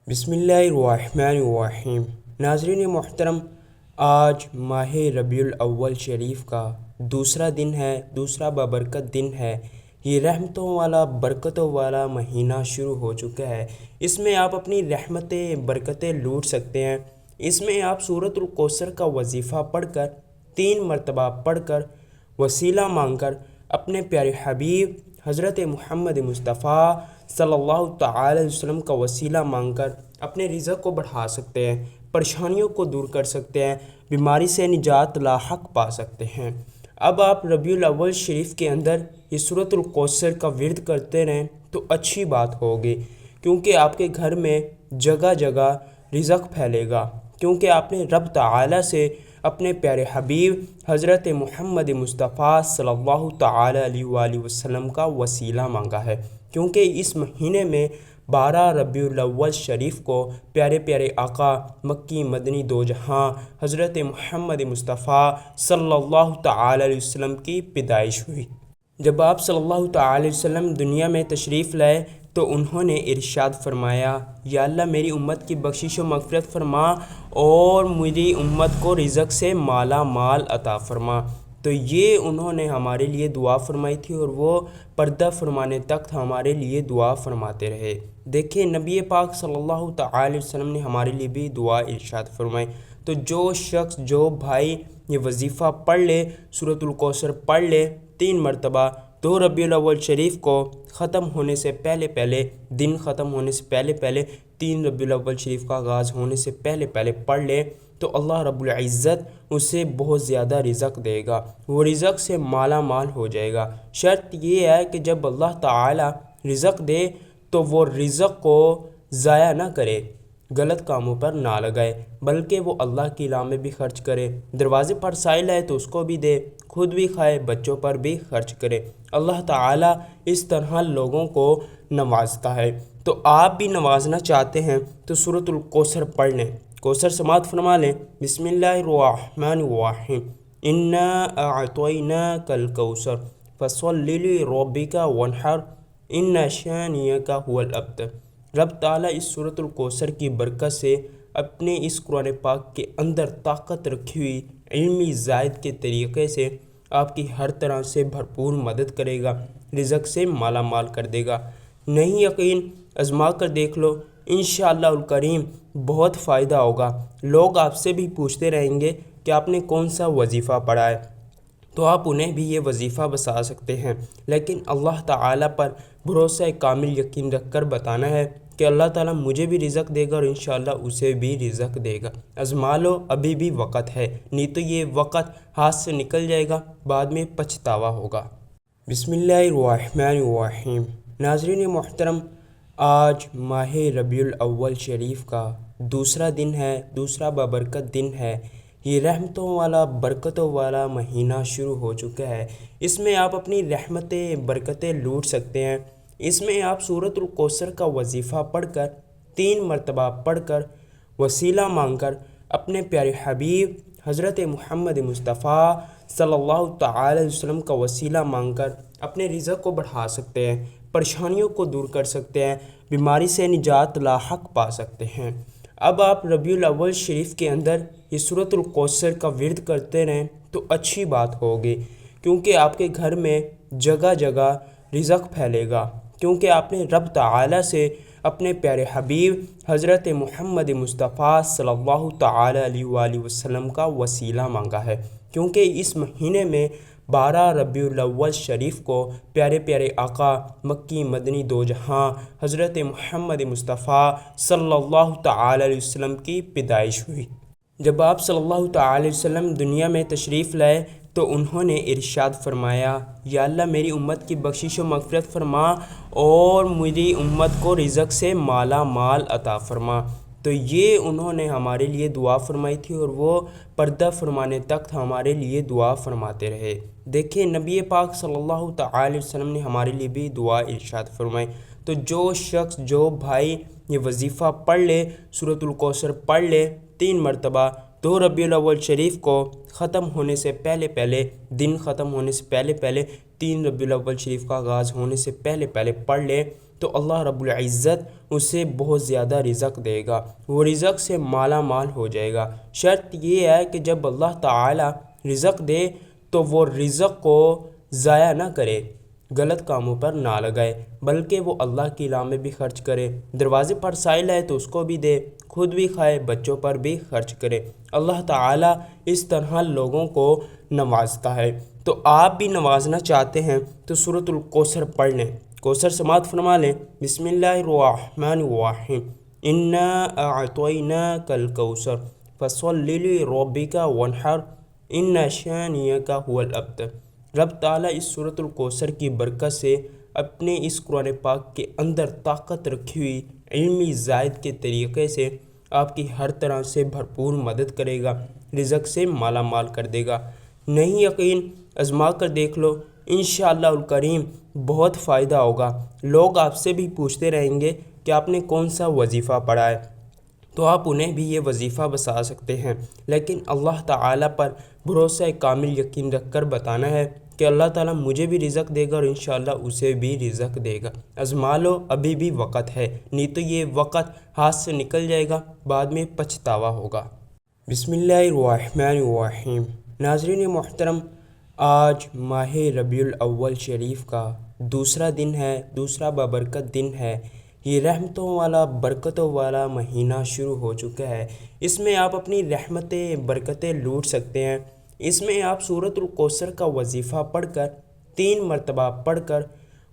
بسم اللہ الرحمن الرحیم۔ ناظرین محترم، آج ماہ ربیع الاول شریف کا دوسرا دن ہے، دوسرا بابرکت دن ہے۔ یہ رحمتوں والا برکتوں والا مہینہ شروع ہو چکا ہے۔ اس میں آپ اپنی رحمتیں برکتیں لوٹ سکتے ہیں۔ اس میں آپ سورۃ الکوثر کا وظیفہ پڑھ کر 3 مرتبہ پڑھ کر وسیلہ مانگ کر اپنے پیارے حبیب حضرت محمد مصطفیٰ صلی اللہ تعالی علیہ وسلم کا وسیلہ مانگ کر اپنے رزق کو بڑھا سکتے ہیں، پریشانیوں کو دور کر سکتے ہیں، بیماری سے نجات لاحق پا سکتے ہیں۔ اب آپ ربیع الاول شریف کے اندر یہ سورۃ الکوثر کا ورد کرتے رہیں تو اچھی بات ہوگی، کیونکہ آپ کے گھر میں جگہ جگہ رزق پھیلے گا، کیونکہ آپ نے رب تعالی سے اپنے پیارے حبیب حضرت محمد مصطفیٰ صلی اللہ تعالی علیہ وآلہ وسلم کا وسیلہ مانگا ہے۔ کیونکہ اس مہینے میں 12 ربیع الاول شریف کو پیارے پیارے آقا مکی مدنی دو جہاں حضرت محمد مصطفیٰ صلی اللہ تعالی علیہ وسلم کی پیدائش ہوئی۔ جب آپ صلی اللہ تعالی علیہ وسلم دنیا میں تشریف لائے تو انہوں نے ارشاد فرمایا، یا اللہ میری امت کی بخشش و مغفرت فرما اور میری امت کو رزق سے مالا مال عطا فرما۔ تو یہ انہوں نے ہمارے لیے دعا فرمائی تھی اور وہ پردہ فرمانے تک ہمارے لیے دعا فرماتے رہے۔ دیکھیں نبی پاک صلی اللہ تعالی علیہ وسلم نے ہمارے لیے بھی دعا ارشاد فرمائی۔ تو جو شخص جو بھائی یہ وظیفہ پڑھ لے، سورۃ الکوثر پڑھ لے 3 مرتبہ، 2 ربیع الاول شریف کو ختم ہونے سے پہلے دن ختم ہونے سے پہلے 3 ربیع الاول شریف کا آغاز ہونے سے پہلے پڑھ لے تو اللہ رب العزت اسے بہت زیادہ رزق دے گا، وہ رزق سے مالا مال ہو جائے گا۔ شرط یہ ہے کہ جب اللہ تعالی رزق دے تو وہ رزق کو ضائع نہ کرے، غلط کاموں پر نہ لگائے، بلکہ وہ اللہ کی راہ میں بھی خرچ کرے۔ دروازے پر سائل ہے تو اس کو بھی دے، خود بھی کھائے، بچوں پر بھی خرچ کرے۔ اللہ تعالی اس طرح لوگوں کو نوازتا ہے۔ تو آپ بھی نوازنا چاہتے ہیں تو سورۃ الکوثر پڑھ لیں، کوثر سماعت فرما لیں۔ بسم اللہ الرحمن الرحیم۔ انا اعطیناک الکوثر فصل لربک وانحر ان شانئک هو الابتر۔ رب تعالیٰ اس سورۃ الکوثر کی برکت سے اپنے اس قرآن پاک کے اندر طاقت رکھی ہوئی علمی زائد کے طریقے سے آپ کی ہر طرح سے بھرپور مدد کرے گا، رزق سے مالا مال کر دے گا۔ نہیں یقین آزما کر دیکھ لو، انشاءاللہ الکریم بہت فائدہ ہوگا۔ لوگ آپ سے بھی پوچھتے رہیں گے کہ آپ نے کون سا وظیفہ پڑھا ہے، تو آپ انہیں بھی یہ وظیفہ بتا سکتے ہیں، لیکن اللہ تعالیٰ پر بھروسہ کامل یقین رکھ کر بتانا ہے کہ اللہ تعالیٰ مجھے بھی رزق دے گا اور انشاءاللہ اسے بھی رزق دے گا۔ آزما لو، ابھی بھی وقت ہے، نہیں تو یہ وقت ہاتھ سے نکل جائے گا، بعد میں پچھتاوا ہوگا۔ بسم اللہ الرحمن الرحیم۔ ناظرین محترم، آج ماہ ربیع الاول شریف کا دوسرا دن ہے، دوسرا بابرکت دن ہے۔ یہ رحمتوں والا برکتوں والا مہینہ شروع ہو چکا ہے۔ اس میں آپ اپنی رحمتیں برکتیں لوٹ سکتے ہیں۔ اس میں آپ سورۃ الکوثر کا وظیفہ پڑھ کر 3 مرتبہ پڑھ کر وسیلہ مانگ کر اپنے پیارے حبیب حضرت محمد مصطفیٰ صلی اللہ تعالی علیہ وسلم کا وسیلہ مانگ کر اپنے رزق کو بڑھا سکتے ہیں، پریشانیوں کو دور کر سکتے ہیں، بیماری سے نجات لاحق پا سکتے ہیں۔ اب آپ ربیع الاول شریف کے اندر یہ سورۃ الکوثر کا ورد کرتے رہیں تو اچھی بات ہوگی، کیونکہ آپ کے گھر میں جگہ جگہ رزق پھیلے گا، کیونکہ آپ نے رب تعالی سے اپنے پیارے حبیب حضرت محمد مصطفیٰ صلی اللہ تعالی علیہ وآلہ وسلم کا وسیلہ مانگا ہے۔ کیونکہ اس مہینے میں 12 ربیع الاول شریف کو پیارے پیارے آقا مکی مدنی دو جہاں حضرت محمد مصطفیٰ صلی اللہ تعالی علیہ وسلم کی پیدائش ہوئی۔ جب آپ صلی اللہ تعالی علیہ وسلم دنیا میں تشریف لائے تو انہوں نے ارشاد فرمایا، یا اللہ میری امت کی بخشش و مغفرت فرما اور میری امت کو رزق سے مالا مال عطا فرما۔ تو یہ انہوں نے ہمارے لیے دعا فرمائی تھی اور وہ پردہ فرمانے تک ہمارے لیے دعا فرماتے رہے۔ دیکھیں نبی پاک صلی اللہ تعالی علیہ وسلم نے ہمارے لیے بھی دعا ارشاد فرمائی۔ تو جو شخص جو بھائی یہ وظیفہ پڑھ لے، سورۃ الکوثر پڑھ لے 3 مرتبہ، 2 ربیع الاول شریف کو ختم ہونے سے پہلے دن ختم ہونے سے پہلے 3 ربیع الاول شریف کا آغاز ہونے سے پہلے پڑھ لے تو اللہ رب العزت اسے بہت زیادہ رزق دے گا، وہ رزق سے مالا مال ہو جائے گا۔ شرط یہ ہے کہ جب اللہ تعالی رزق دے تو وہ رزق کو ضائع نہ کرے، غلط کاموں پر نہ لگائے، بلکہ وہ اللہ کی راہ میں بھی خرچ کرے۔ دروازے پر سائل ہے تو اس کو بھی دے، خود بھی کھائے، بچوں پر بھی خرچ کرے۔ اللہ تعالیٰ اس طرح لوگوں کو نوازتا ہے۔ تو آپ بھی نوازنا چاہتے ہیں تو سورۃ الکوثر پڑھ لیں، کوثر سماعت فرما لیں۔ بسم اللہ الرحمن الرحیم، انا اعطیناک الکوثر فصل لربک وانحر ان شانئک هو الابتر۔ رب تعالیٰ اس سورۃ الکوثر کی برکت سے اپنے اس قرآن پاک کے اندر طاقت رکھی ہوئی علمی زائد کے طریقے سے آپ کی ہر طرح سے بھرپور مدد کرے گا، رزق سے مالا مال کر دے گا۔ نہیں یقین آزما کر دیکھ لو، انشاءاللہ الکریم بہت فائدہ ہوگا۔ لوگ آپ سے بھی پوچھتے رہیں گے کہ آپ نے کون سا وظیفہ پڑھا ہے، تو آپ انہیں بھی یہ وظیفہ بتا سکتے ہیں، لیکن اللہ تعالیٰ پر بھروسہ کامل یقین رکھ کر بتانا ہے کہ اللہ تعالیٰ مجھے بھی رزق دے گا اور انشاءاللہ اسے بھی رزق دے گا۔ آزما لو، ابھی بھی وقت ہے، نہیں تو یہ وقت ہاتھ سے نکل جائے گا، بعد میں پچھتاوا ہوگا۔ بسم اللہ الرحمن الرحیم۔ ناظرین محترم، آج ماہ ربیع الاول شریف کا دوسرا دن ہے، دوسرا بابرکت دن ہے۔ یہ رحمتوں والا برکتوں والا مہینہ شروع ہو چکا ہے۔ اس میں آپ اپنی رحمتیں برکتیں لوٹ سکتے ہیں۔ اس میں آپ سورۃ الکوثر کا وظیفہ پڑھ کر 3 مرتبہ پڑھ کر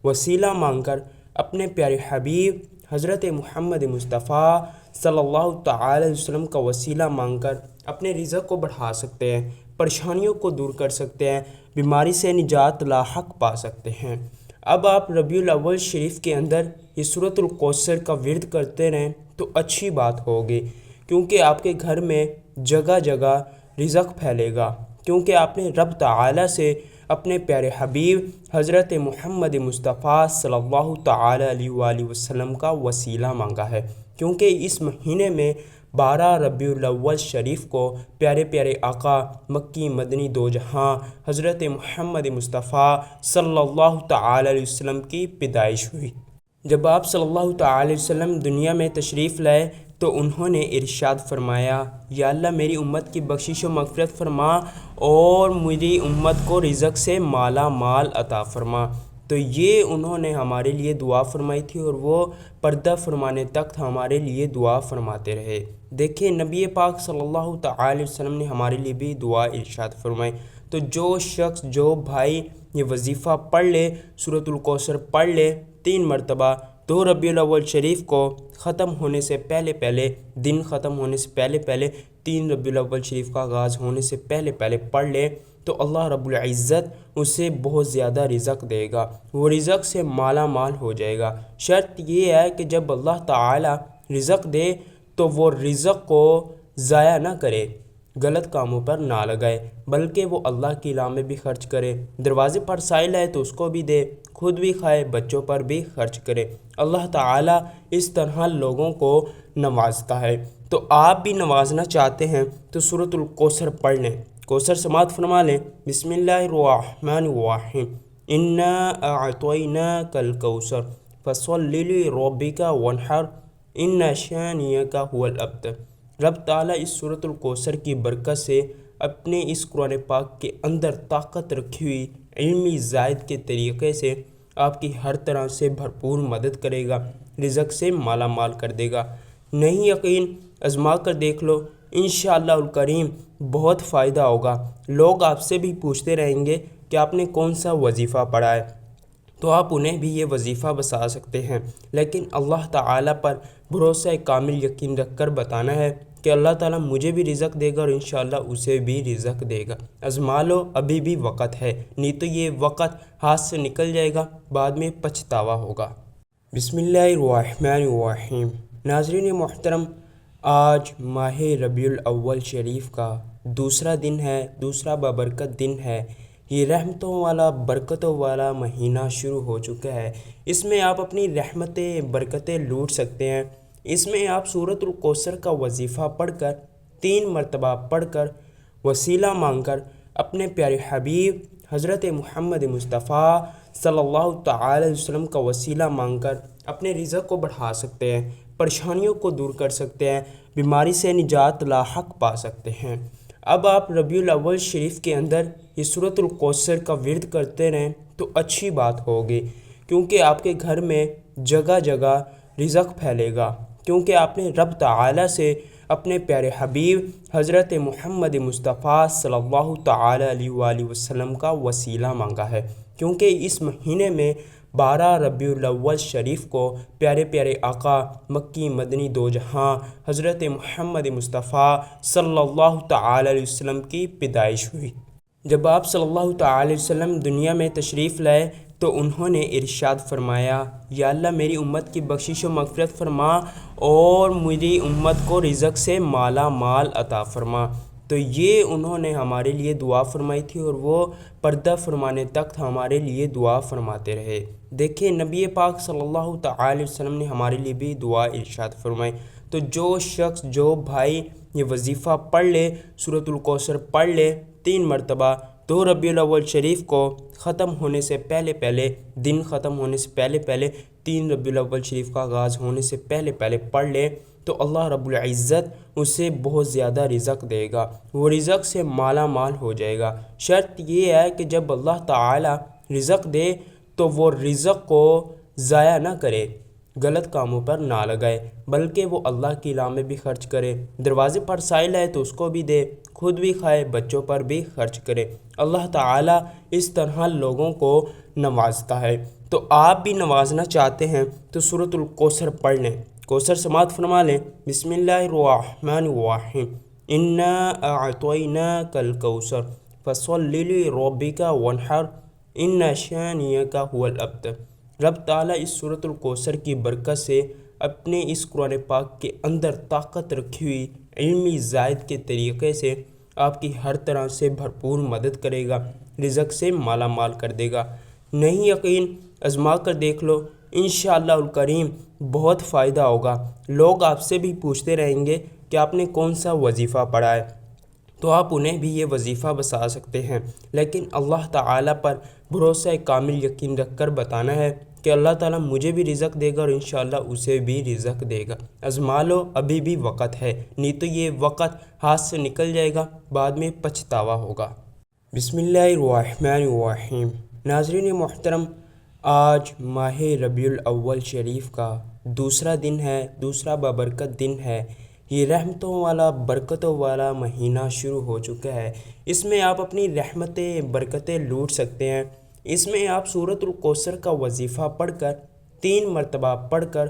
وسیلہ مانگ کر اپنے پیارے حبیب حضرت محمد مصطفیٰ صلی اللہ تعالی علیہ وسلم کا وسیلہ مانگ کر اپنے رزق کو بڑھا سکتے ہیں، پریشانیوں کو دور کر سکتے ہیں، بیماری سے نجات لاحق پا سکتے ہیں۔ اب آپ ربیع الاول شریف کے اندر یہ سورۃ الکوثر کا ورد کرتے رہیں تو اچھی بات ہوگی، کیونکہ آپ کے گھر میں جگہ جگہ رزق پھیلے گا، کیونکہ آپ نے رب تعالیٰ سے اپنے پیارے حبیب حضرت محمد مصطفیٰ صلی اللہ تعالی علیہ وآلہ وسلم کا وسیلہ مانگا ہے۔ کیونکہ اس مہینے میں 12 ربیع الاول شریف کو پیارے پیارے آقا مکی مدنی دو جہاں حضرت محمد مصطفیٰ صلی اللہ تعالی علیہ وسلم کی پیدائش ہوئی۔ جب آپ صلی اللہ تعالی علیہ وسلم دنیا میں تشریف لائے تو انہوں نے ارشاد فرمایا، یا اللہ میری امت کی بخشش و مغفرت فرما اور میری امت کو رزق سے مالا مال عطا فرما۔ تو یہ انہوں نے ہمارے لیے دعا فرمائی تھی اور وہ پردہ فرمانے تک ہمارے لیے دعا فرماتے رہے۔ دیکھیں نبی پاک صلی اللہ تعالی علیہ وسلم نے ہمارے لیے بھی دعا ارشاد فرمائی۔ تو جو شخص جو بھائی یہ وظیفہ پڑھ لے، سورۃ الکوثر پڑھ لے 3 مرتبہ، 2 ربیع الاول شریف کو ختم ہونے سے پہلے دن ختم ہونے سے پہلے 3 ربیع الاول شریف کا آغاز ہونے سے پہلے پڑھ لے تو اللہ رب العزت اسے بہت زیادہ رزق دے گا، وہ رزق سے مالا مال ہو جائے گا۔ شرط یہ ہے کہ جب اللہ تعالی رزق دے تو وہ رزق کو ضائع نہ کرے، غلط کاموں پر نہ لگائے، بلکہ وہ اللہ کی راہ میں بھی خرچ کرے۔ دروازے پر سائل ہے تو اس کو بھی دے، خود بھی کھائے، بچوں پر بھی خرچ کرے۔ اللہ تعالیٰ اس طرح لوگوں کو نوازتا ہے۔ تو آپ بھی نوازنا چاہتے ہیں تو سورۃ الکوثر پڑھ لیں، کوثر سماعت فرما لیں۔ بسم اللہ الرحمن الرحیم، انا اعطیناک الکوثر فصل لربک وانحر ان شانئک هو الابتر۔ رب تعالیٰ اس سورۃ الکوثر کی برکت سے اپنے اس قرآن پاک کے اندر طاقت رکھی ہوئی علمی زائد کے طریقے سے آپ کی ہر طرح سے بھرپور مدد کرے گا، رزق سے مالا مال کر دے گا۔ نہیں یقین آزما کر دیکھ لو، انشاءاللہ الکریم بہت فائدہ ہوگا۔ لوگ آپ سے بھی پوچھتے رہیں گے کہ آپ نے کون سا وظیفہ پڑھا ہے، تو آپ انہیں بھی یہ وظیفہ بتا سکتے ہیں، لیکن اللہ تعالیٰ پر بھروسہ کامل یقین رکھ کر بتانا ہے کہ اللہ تعالیٰ مجھے بھی رزق دے گا اور انشاءاللہ اسے بھی رزق دے گا۔ آزما لو، ابھی بھی وقت ہے، نہیں تو یہ وقت ہاتھ سے نکل جائے گا، بعد میں پچھتاوا ہوگا۔ بسم اللہ الرحمن الرحیم۔ ناظرین محترم، آج ماہ ربیع الاول شریف کا دوسرا دن ہے، دوسرا بابرکت دن ہے۔ یہ رحمتوں والا برکتوں والا مہینہ شروع ہو چکا ہے۔ اس میں آپ اپنی رحمتیں برکتیں لوٹ سکتے ہیں۔ اس میں آپ سورۃ الکوثر کا وظیفہ پڑھ کر 3 مرتبہ پڑھ کر وسیلہ مانگ کر اپنے پیارے حبیب حضرت محمد مصطفیٰ صلی اللہ تعالی علیہ وسلم کا وسیلہ مانگ کر اپنے رزق کو بڑھا سکتے ہیں، پریشانیوں کو دور کر سکتے ہیں، بیماری سے نجات لاحق پا سکتے ہیں۔ اب آپ ربیع الاول شریف کے اندر یہ سورۃ الکوثر کا ورد کرتے رہیں تو اچھی بات ہوگی، کیونکہ آپ کے گھر میں جگہ جگہ رزق پھیلے گا، کیونکہ آپ نے رب تعالیٰ سے اپنے پیارے حبیب حضرت محمد مصطفیٰ صلی اللہ تعالی علیہ وآلہ وسلم کا وسیلہ مانگا ہے، کیونکہ اس مہینے میں 12 ربیع الاول شریف کو پیارے پیارے آقا مکی مدنی دو جہاں حضرت محمد مصطفیٰ صلی اللہ تعالی علیہ وسلم کی پیدائش ہوئی۔ جب آپ صلی اللہ تعالی علیہ وسلم دنیا میں تشریف لائے تو انہوں نے ارشاد فرمایا، یا اللہ میری امت کی بخشش و مغفرت فرما اور میری امت کو رزق سے مالا مال عطا فرما۔ تو یہ انہوں نے ہمارے لیے دعا فرمائی تھی اور وہ پردہ فرمانے تک ہمارے لیے دعا فرماتے رہے۔ دیکھیں نبی پاک صلی اللہ تعالی علیہ وسلم نے ہمارے لیے بھی دعا ارشاد فرمائی۔ تو جو شخص جو بھائی یہ وظیفہ پڑھ لے، سورۃ الکوثر پڑھ لے 3 مرتبہ، 2 ربیع الاول شریف کو ختم ہونے سے پہلے دن ختم ہونے سے پہلے 3 ربیع الاول شریف کا آغاز ہونے سے پہلے پڑھ لے تو اللہ رب العزت اسے بہت زیادہ رزق دے گا، وہ رزق سے مالا مال ہو جائے گا۔ شرط یہ ہے کہ جب اللہ تعالی رزق دے تو وہ رزق کو ضائع نہ کرے، غلط کاموں پر نہ لگائے، بلکہ وہ اللہ کی راہ میں بھی خرچ کرے۔ دروازے پر سائل ہے تو اس کو بھی دے، خود بھی کھائے، بچوں پر بھی خرچ کرے۔ اللہ تعالیٰ اس طرح لوگوں کو نوازتا ہے۔ تو آپ بھی نوازنا چاہتے ہیں تو سورۃ الکوثر پڑھ لیں، کوثر سماعت فرما لیں۔ بسم اللہ الرحمن الرحیم، انا اعطیناک الکوثر فصل لربک وانحر ان شانئک هو الابتر۔ رب تعالیٰ اس سورۃ الکوثر کی برکت سے اپنے اس قرآن پاک کے اندر طاقت رکھی ہوئی علمی زائد کے طریقے سے آپ کی ہر طرح سے بھرپور مدد کرے گا، رزق سے مالا مال کر دے گا۔ نہیں یقین آزما کر دیکھ لو، انشاءاللہ الکریم بہت فائدہ ہوگا۔ لوگ آپ سے بھی پوچھتے رہیں گے کہ آپ نے کون سا وظیفہ پڑھا ہے، تو آپ انہیں بھی یہ وظیفہ بتا سکتے ہیں، لیکن اللہ تعالیٰ پر بھروسہ کامل یقین رکھ کر بتانا ہے کہ اللہ تعالیٰ مجھے بھی رزق دے گا اور انشاءاللہ اسے بھی رزق دے گا۔ آزما لو، ابھی بھی وقت ہے، نہیں تو یہ وقت ہاتھ سے نکل جائے گا، بعد میں پچھتاوا ہوگا۔ بسم اللہ الرحمن الرحیم۔ ناظرین محترم، آج ماہ ربیع الاول شریف کا دوسرا دن ہے، دوسرا بابرکت دن ہے۔ یہ رحمتوں والا برکتوں والا مہینہ شروع ہو چکا ہے۔ اس میں آپ اپنی رحمتیں برکتیں لوٹ سکتے ہیں۔ اس میں آپ سورۃ الکوثر کا وظیفہ پڑھ کر 3 مرتبہ پڑھ کر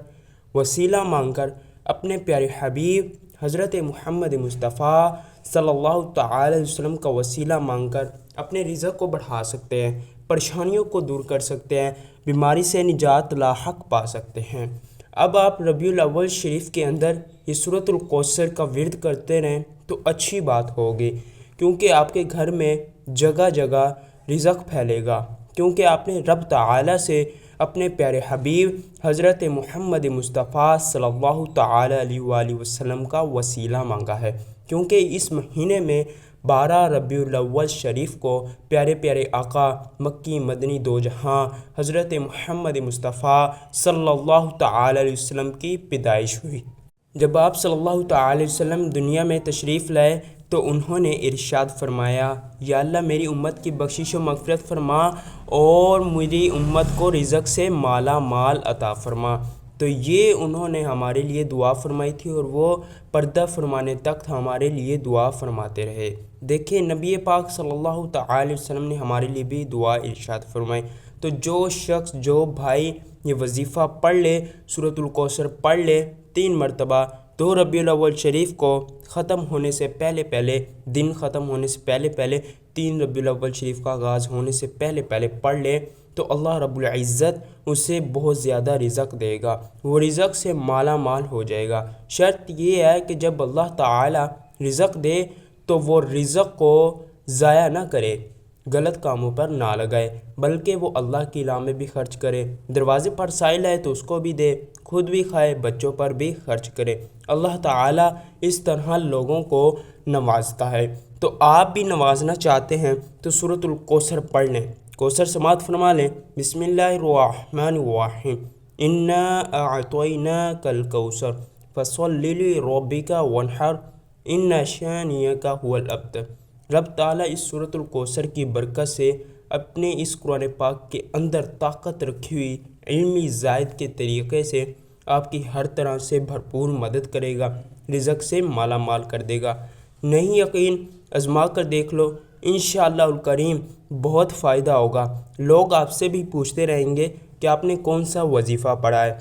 وسیلہ مانگ کر اپنے پیارے حبیب حضرت محمد مصطفیٰ صلی اللہ تعالی علیہ وسلم کا وسیلہ مانگ کر اپنے رزق کو بڑھا سکتے ہیں، پریشانیوں کو دور کر سکتے ہیں، بیماری سے نجات لاحق پا سکتے ہیں۔ اب آپ ربیع الاول شریف کے اندر یہ سورۃ الکوثر کا ورد کرتے رہیں تو اچھی بات ہوگی، کیونکہ آپ کے گھر میں جگہ جگہ رزق پھیلے گا، کیونکہ آپ نے رب تعالیٰ سے اپنے پیارے حبیب حضرت محمد مصطفیٰ صلی اللہ تعالی علیہ وآلہ وسلم کا وسیلہ مانگا ہے، کیونکہ اس مہینے میں 12 ربیع الاول شریف کو پیارے پیارے آقا مکی مدنی دو جہاں حضرت محمد مصطفیٰ صلی اللہ تعالی علیہ وسلم کی پیدائش ہوئی۔ جب آپ صلی اللہ تعالی علیہ وسلم دنیا میں تشریف لائے تو انہوں نے ارشاد فرمایا، یا اللہ میری امت کی بخشش و مغفرت فرما اور میری امت کو رزق سے مالا مال عطا فرما۔ تو یہ انہوں نے ہمارے لیے دعا فرمائی تھی اور وہ پردہ فرمانے تک ہمارے لیے دعا فرماتے رہے۔ دیکھیں نبی پاک صلی اللہ تعالی علیہ وسلم نے ہمارے لیے بھی دعا ارشاد فرمائی۔ تو جو شخص جو بھائی یہ وظیفہ پڑھ لے، سورۃ الکوثر پڑھ لے 3 مرتبہ، 2 ربیع الاول شریف کو ختم ہونے سے پہلے دن ختم ہونے سے پہلے 3 ربیع الاول شریف کا آغاز ہونے سے پہلے پڑھ لے تو اللہ رب العزت اسے بہت زیادہ رزق دے گا، وہ رزق سے مالا مال ہو جائے گا۔ شرط یہ ہے کہ جب اللہ تعالی رزق دے تو وہ رزق کو ضائع نہ کرے، غلط کاموں پر نہ لگائے، بلکہ وہ اللہ کی راہ میں بھی خرچ کرے۔ دروازے پر سائل ہے تو اس کو بھی دے، خود بھی کھائے، بچوں پر بھی خرچ کرے۔ اللہ تعالیٰ اس طرح لوگوں کو نوازتا ہے۔ تو آپ بھی نوازنا چاہتے ہیں تو سورۃ الکوثر پڑھ لیں، کوثر سماعت فرما لیں۔ بسم اللہ الرحمن الرحیم، انا اعطیناک الکوثر فصل لربک وانحر ان شانئک هو الابتر۔ رب تعالیٰ اس سورۃ الکوثر کی برکت سے اپنے اس قرآن پاک کے اندر طاقت رکھی ہوئی علمی زائد کے طریقے سے آپ کی ہر طرح سے بھرپور مدد کرے گا، رزق سے مالا مال کر دے گا۔ نہیں یقین آزما کر دیکھ لو، انشاءاللہ الکریم بہت فائدہ ہوگا۔ لوگ آپ سے بھی پوچھتے رہیں گے کہ آپ نے کون سا وظیفہ پڑھا ہے،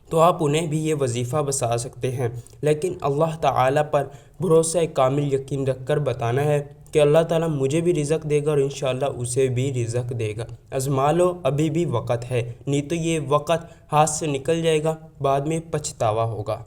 تو آپ انہیں بھی یہ وظیفہ بتا سکتے ہیں، لیکن اللہ تعالیٰ پر بھروسہ کامل یقین رکھ کر بتانا ہے کہ اللہ تعالیٰ مجھے بھی رزق دے گا اور انشاءاللہ اسے بھی رزق دے گا۔ آزما لو، ابھی بھی وقت ہے، نہیں تو یہ وقت ہاتھ سے نکل جائے گا، بعد میں پچھتاوا ہوگا۔